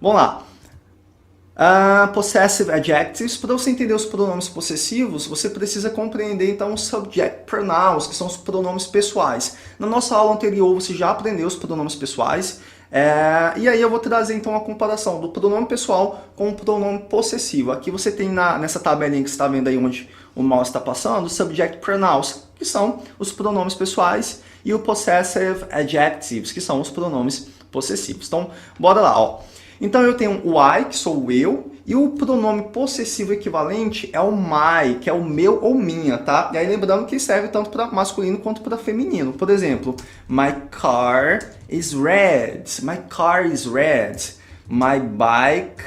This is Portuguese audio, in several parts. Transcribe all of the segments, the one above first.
Vamos lá. Possessive adjectives. Para você entender os pronomes possessivos, você precisa compreender então os subject pronouns, que são os pronomes pessoais. Na nossa aula anterior você já aprendeu os pronomes pessoais, e aí eu vou trazer então uma comparação do pronome pessoal com o pronome possessivo. Aqui você tem nessa tabelinha que você está vendo aí onde o mouse está passando, os subject pronouns, que são os pronomes pessoais, e o possessive adjectives, que são os pronomes possessivos. Então, bora lá, ó. Então eu tenho o I, que sou o eu, e o pronome possessivo equivalente é o my, que é o meu ou minha, tá? E aí lembrando que serve tanto para masculino quanto para feminino. Por exemplo, my car is red. My car is red. My bike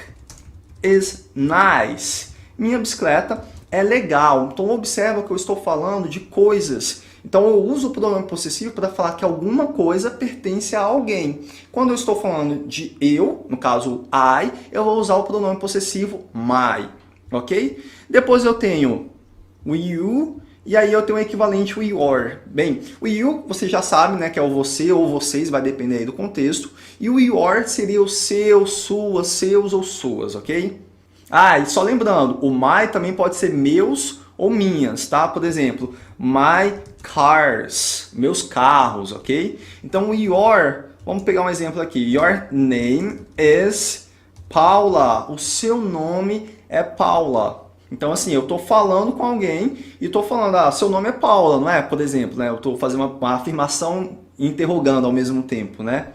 is nice. Minha bicicleta é legal. Então observa que eu estou falando de coisas. Então eu uso o pronome possessivo para falar que alguma coisa pertence a alguém. Quando eu estou falando de eu, no caso I, eu vou usar o pronome possessivo my, ok? Depois eu tenho o you, e aí eu tenho o equivalente o your. Bem, o you você já sabe, né, que é o você ou vocês, vai depender aí do contexto. E o your seria o seu, sua, seus ou suas, ok? E só lembrando, o my também pode ser meus ou minhas, tá? Por exemplo, my cars, meus carros, ok? Então, o your, vamos pegar um exemplo aqui. Your name is Paula. O seu nome é Paula. Então, assim, eu estou falando com alguém e estou falando, seu nome é Paula, não é? Por exemplo, né? Eu estou fazendo uma afirmação e interrogando ao mesmo tempo, né?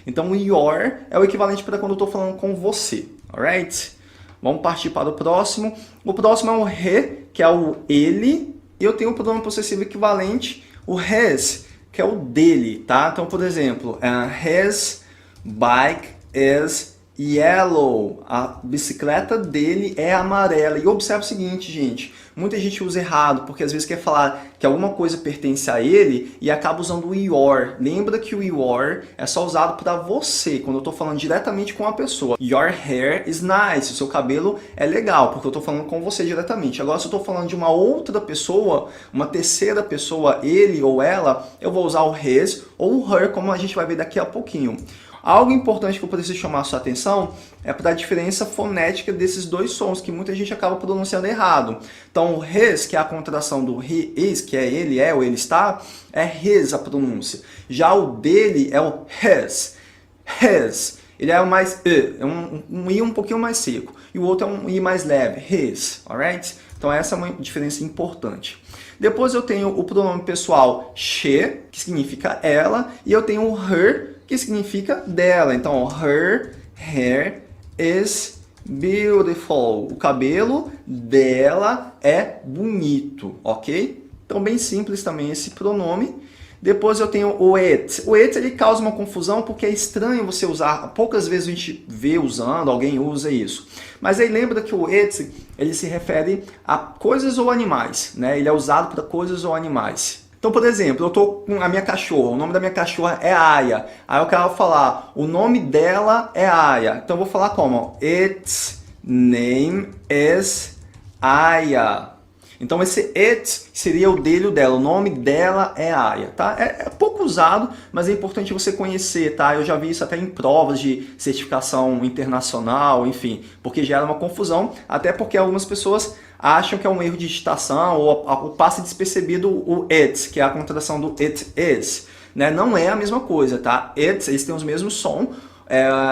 Então, o your é o equivalente para quando eu estou falando com você, alright? Vamos partir para o próximo. O próximo é o he, que é o ele. E eu tenho o pronome possessivo equivalente, o his, que é o dele, tá? Então, por exemplo, his bike is yellow. A bicicleta dele é amarela. E observe o seguinte, gente. Muita gente usa errado, porque às vezes quer falar que alguma coisa pertence a ele e acaba usando o your. Lembra que o your é só usado para você, quando eu estou falando diretamente com a pessoa. Your hair is nice. O seu cabelo é legal, porque eu estou falando com você diretamente. Agora, se eu estou falando de uma outra pessoa, uma terceira pessoa, ele ou ela, eu vou usar o his ou o her, como a gente vai ver daqui a pouquinho. Algo importante que eu preciso chamar a sua atenção é para a diferença fonética desses dois sons, que muita gente acaba pronunciando errado. Então, o his, que é a contração do he is, que é ele é ou ele está, é his a pronúncia. Já o dele é o his. His. Ele é o mais é um i um pouquinho mais seco. E o outro é um i mais leve, his. Alright? Então, essa é uma diferença importante. Depois eu tenho o pronome pessoal she, que significa ela, e eu tenho o her, que significa dela. Então, her hair is beautiful. O cabelo dela é bonito, ok? Então, bem simples também esse pronome. Depois eu tenho o it. O it ele causa uma confusão porque é estranho você usar. Poucas vezes a gente vê usando, alguém usa isso. Mas aí lembra que o it ele se refere a coisas ou animais, né? Ele é usado para coisas ou animais. Então, por exemplo, eu estou com a minha cachorra, o nome da minha cachorra é Aya. Aí eu quero falar, o nome dela é Aya. Então eu vou falar como? Its name is Aya. Então esse it seria o dele ou dela, o nome dela é Aya, tá? É pouco usado, mas é importante você conhecer, tá? Eu já vi isso até em provas de certificação internacional, enfim, porque gera uma confusão, até porque algumas pessoas acham que é um erro de digitação ou passa despercebido o it, que é a contração do it is, né? Não é a mesma coisa, tá? It, eles têm os mesmos sons,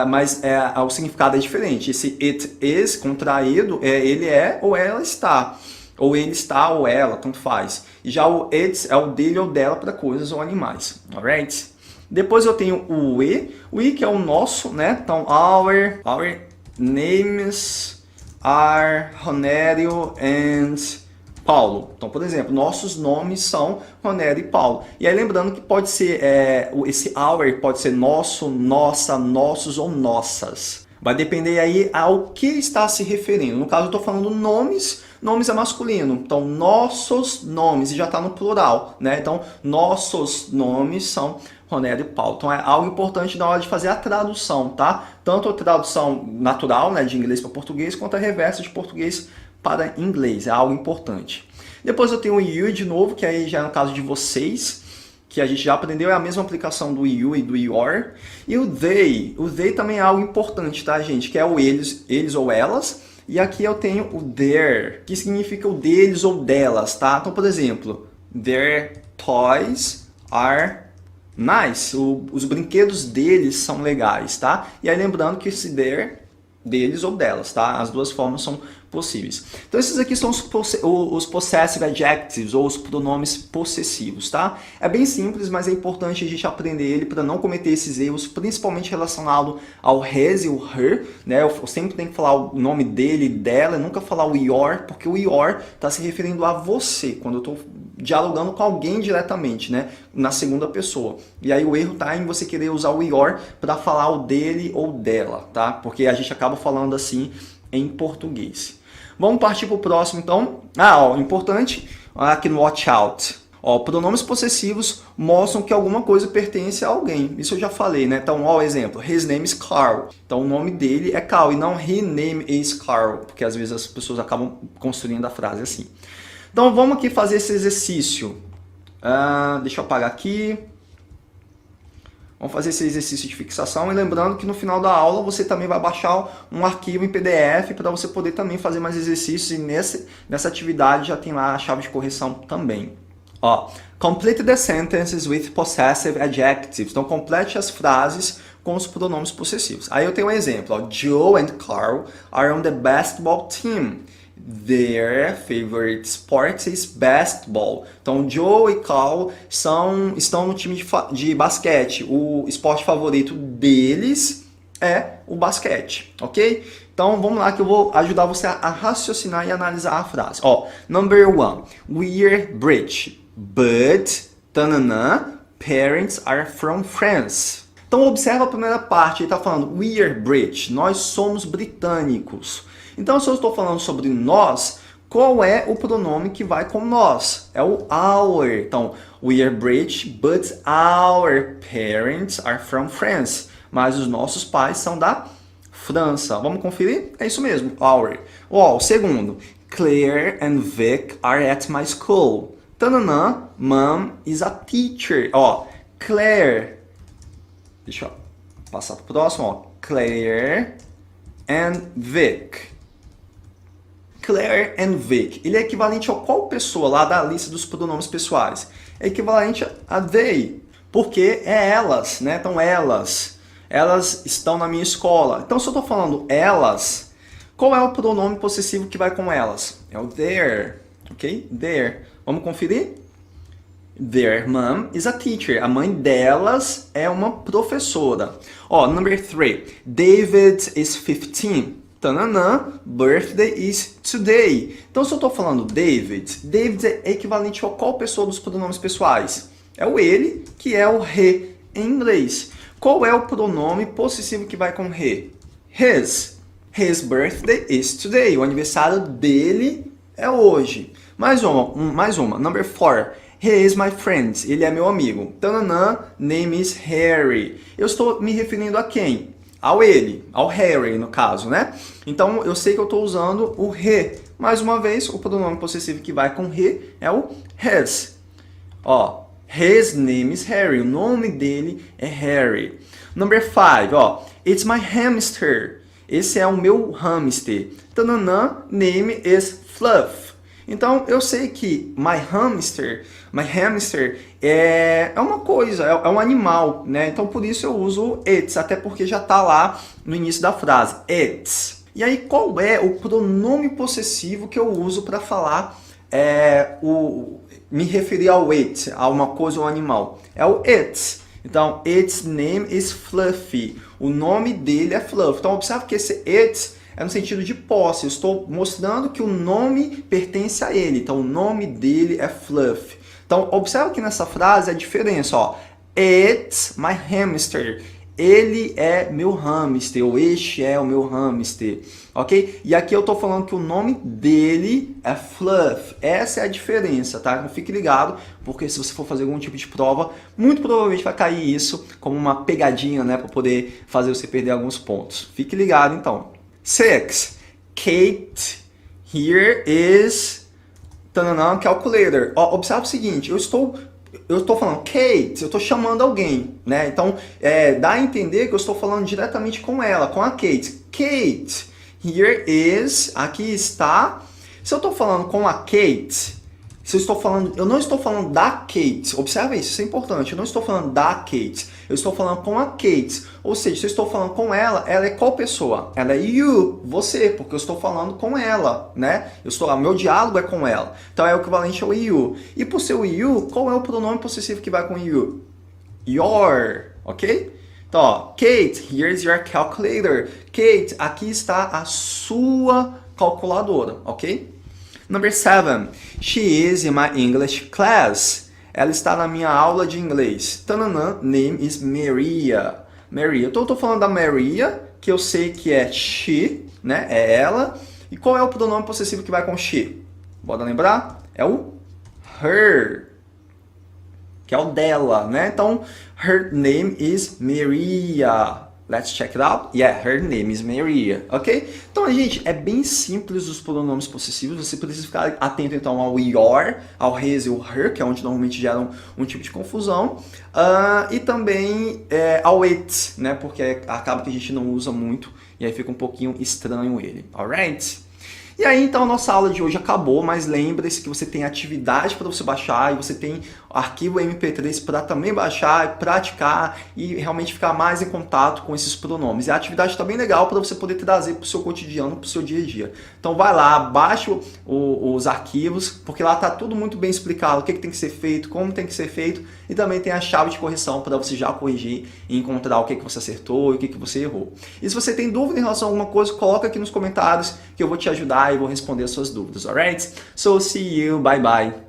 mas o significado é diferente. Esse it is contraído, ele é ou ela está. Ou ele está ou ela, tanto faz. E já o it é o dele ou dela para coisas ou animais. Alright? Depois eu tenho o we que é o nosso, né? Então, our names are Ronério and Paulo. Então, por exemplo, nossos nomes são Ronério e Paulo. E aí lembrando que pode ser, esse our pode ser nosso, nossa, nossos ou nossas. Vai depender aí ao que está se referindo. No caso, eu estou falando nomes é masculino. Então, nossos nomes, e já está no plural, né? Então, nossos nomes são Ronério e Paulo. Então, é algo importante na hora de fazer a tradução, tá? Tanto a tradução natural, né, de inglês para português, quanto a reversa de português para inglês. É algo importante. Depois eu tenho o you de novo, que aí já é no caso de vocês, que a gente já aprendeu, é a mesma aplicação do you e do your. E o they também é algo importante, tá, gente? Que é o eles ou elas. E aqui eu tenho o their, que significa o deles ou delas, tá? Então, por exemplo, their toys are nice. Os brinquedos deles são legais, tá? E aí lembrando que esse their, deles ou delas, tá? As duas formas são possíveis. Então esses aqui são os possessive adjectives, ou os pronomes possessivos, tá? É bem simples, mas é importante a gente aprender ele para não cometer esses erros, principalmente relacionado ao his e o her, né? Eu sempre tenho que falar o nome dele, dela, nunca falar o your, porque o your está se referindo a você, quando eu estou dialogando com alguém diretamente, né? Na segunda pessoa. E aí o erro tá em você querer usar o your para falar o dele ou dela, tá? Porque a gente acaba falando assim em português. Vamos partir para o próximo, então. Importante, aqui no watch out. Pronomes possessivos mostram que alguma coisa pertence a alguém. Isso eu já falei, né? Então, exemplo, his name is Carl. Então, o nome dele é Carl e não his name is Carl, porque às vezes as pessoas acabam construindo a frase assim. Então, vamos aqui fazer esse exercício. Deixa eu apagar aqui. Vamos fazer esse exercício de fixação e lembrando que no final da aula você também vai baixar um arquivo em PDF para você poder também fazer mais exercícios e nessa atividade já tem lá a chave de correção também. Complete the sentences with possessive adjectives. Então complete as frases com os pronomes possessivos. Aí eu tenho um exemplo. Joe and Carl are on the basketball team. Their favorite sport is basketball. Então, Joe e Carl estão no time de basquete. O esporte favorito deles é o basquete, ok? Então, vamos lá que eu vou ajudar você a raciocinar e analisar a frase. Number 1. We're British, but parents are from France. Então, observa a primeira parte. Ele está falando we're British, nós somos britânicos. Então, se eu estou falando sobre nós, qual é o pronome que vai com nós? É o our. Então, we are British, but our parents are from France. Mas os nossos pais são da França. Vamos conferir? É isso mesmo, our. O segundo, Claire and Vic are at my school. Tananã, mom is a teacher. Claire. Deixa eu passar para o próximo. Claire and Vic. Claire and Vic. Ele é equivalente a qual pessoa lá da lista dos pronomes pessoais? É equivalente a they, porque é elas, né? Então elas estão na minha escola. Então se eu estou falando elas, qual é o pronome possessivo que vai com elas? É o their, ok? Their. Vamos conferir? Their mom is a teacher. A mãe delas é uma professora. Number 3. David is 15. Birthday is today. Então, se eu estou falando David é equivalente a qual pessoa dos pronomes pessoais? É o ele, que é o he em inglês. Qual é o pronome possessivo que vai com he? His. His birthday is today. O aniversário dele é hoje. Mais uma. Number 4. He is my friend. Ele é meu amigo. Name is Harry. Eu estou me referindo a quem? Ao ele, ao Harry no caso, né? Então eu sei que eu estou usando o he. Mais uma vez, o pronome possessivo que vai com he é o his. His name is Harry. O nome dele é Harry. Number 5, it's my hamster. Esse é o meu hamster. Name is Fluff. Então eu sei que my hamster é uma coisa, é um animal, né? Então por isso eu uso it's, até porque já está lá no início da frase, it's. E aí qual é o pronome possessivo que eu uso para falar me referir ao it, a uma coisa ou um animal? É o it. Então, its name is Fluffy. O nome dele é Fluff. Então observe que esse it é no sentido de posse. Eu estou mostrando que o nome pertence a ele. Então, o nome dele é Fluff. Então, observa que nessa frase a diferença. It's my hamster. Ele é meu hamster. Ou este é o meu hamster. Ok? E aqui eu estou falando que o nome dele é Fluff. Essa é a diferença, tá? Então, fique ligado, porque se você for fazer algum tipo de prova, muito provavelmente vai cair isso como uma pegadinha, né? Para poder fazer você perder alguns pontos. Fique ligado, então. 6. Kate, here is calculator. Observe o seguinte, eu estou eu estou falando Kate, eu estou chamando alguém, né? Então, dá a entender que eu estou falando diretamente com ela, com a Kate. Kate, here is, aqui está. Se eu estou falando com a Kate, se eu estou falando, eu não estou falando da Kate, observa isso é importante, eu não estou falando da Kate, eu estou falando com a Kate, ou seja, se eu estou falando com ela é qual pessoa? Ela é you, você, porque eu estou falando com ela, né? O meu diálogo é com ela, então é o equivalente ao you. E por ser o you, qual é o pronome possessivo que vai com you? Your, ok? Então, ó, Kate, here's your calculator. Kate, aqui está a sua calculadora, ok? Number 7. She is in my English class. Ela está na minha aula de inglês. Tananã, name is Maria. Maria. Então eu estou falando da Maria, que eu sei que é she, né? É ela. E qual é o pronome possessivo que vai com she? Bora lembrar? É o her, que é o dela, né? Então, her name is Maria. Let's check it out. Yeah, her name is Maria, ok? Então, gente, é bem simples os pronomes possessivos. Você precisa ficar atento, então, ao your, ao his e o her, que é onde normalmente geram um tipo de confusão. E também ao it, né? Porque acaba que a gente não usa muito e aí fica um pouquinho estranho ele, alright? E aí, então, a nossa aula de hoje acabou, mas lembre-se que você tem atividade para você baixar e você tem arquivo MP3 para também baixar, praticar e realmente ficar mais em contato com esses pronomes. E a atividade está bem legal para você poder trazer para o seu cotidiano, para o seu dia a dia. Então, vai lá, baixa os arquivos, porque lá está tudo muito bem explicado, o que tem que ser feito, como tem que ser feito, e também tem a chave de correção para você já corrigir e encontrar o que você acertou e o que você errou. E se você tem dúvida em relação a alguma coisa, coloca aqui nos comentários que eu vou te ajudar e vou responder as suas dúvidas, alright? So, see you, bye bye!